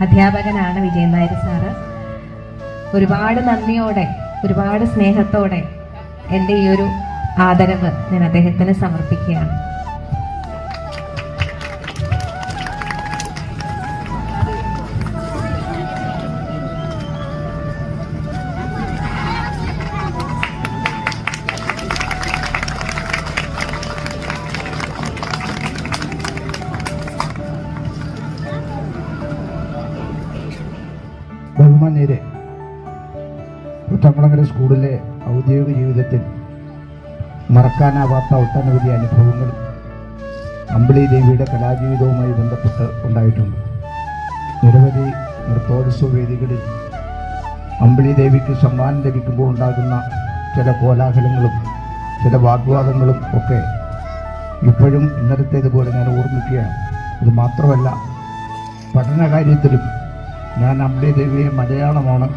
അധ്യാപകനാണ് വിജയൻ നായർ സാറ്. ഒരുപാട് നന്ദിയോടെ, ഒരുപാട് സ്നേഹത്തോടെ എൻ്റെ ഈ ഒരു ആദരവ് ഞാൻ അദ്ദേഹത്തിന് സമർപ്പിക്കുകയാണ്. ബഹുമാന്യരെ, പുത്തംകുളങ്ങര സ്കൂളിലെ ഔദ്യോഗിക ജീവിതത്തിൽ മറക്കാനാവാത്ത ഒട്ടനവധി അനുഭവങ്ങൾ അമ്പിളി ദേവിയുടെ കലാജീവിതവുമായി ബന്ധപ്പെട്ട് ഉണ്ടായിട്ടുണ്ട്. നിരവധി നൃത്തോത്സവ വേദികളിൽ അമ്പിളി ദേവിക്ക് സമ്മാനം ലഭിക്കുമ്പോൾ ഉണ്ടാകുന്ന ചില കോലാഹലങ്ങളും ചില വാഗ്വാദങ്ങളും ഒക്കെ ഇപ്പോഴും ഇന്നലത്തേതുപോലെ ഞാൻ ഓർമ്മിക്കുകയാണ്. ഇത് മാത്രമല്ല, പഠനകാര്യത്തിലും ഞാൻ അമ്പിളി ദേവിയെ മലയാളമാണ്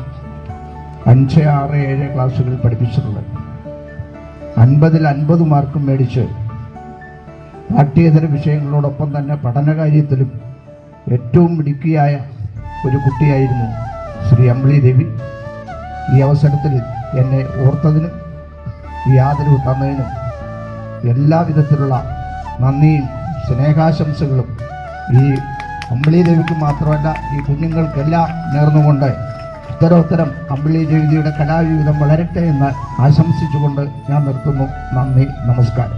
5, 6, 7 ക്ലാസ്സുകളിൽ പഠിപ്പിച്ചിട്ടുള്ളത്. 50-ൽ 50 മാർക്കും മേടിച്ച് പാഠ്യേതര വിഷയങ്ങളോടൊപ്പം തന്നെ പഠനകാര്യത്തിലും ഏറ്റവും മിടുക്കിയായ ഒരു കുട്ടിയായിരുന്നു ശ്രീ അമ്പിളി ദേവി. ഈ അവസരത്തിൽ എന്നെ ഓർത്തതിനും ഈ ആദരവ് തന്നതിനും എല്ലാവിധത്തിലുള്ള നന്ദിയും സ്നേഹാശംസകളും ഈ അമ്പിളി ദേവിക്ക് മാത്രമല്ല ഈ കുഞ്ഞുങ്ങൾക്കെല്ലാം നേർന്നുകൊണ്ട് ഉത്തരോത്തരം അമ്പിളി ദേവിയുടെ കലാജീവിതം വളരട്ടെ എന്ന് ആശംസിച്ചുകൊണ്ട് ഞാൻ നിർത്തുന്നു. നന്ദി, നമസ്കാരം.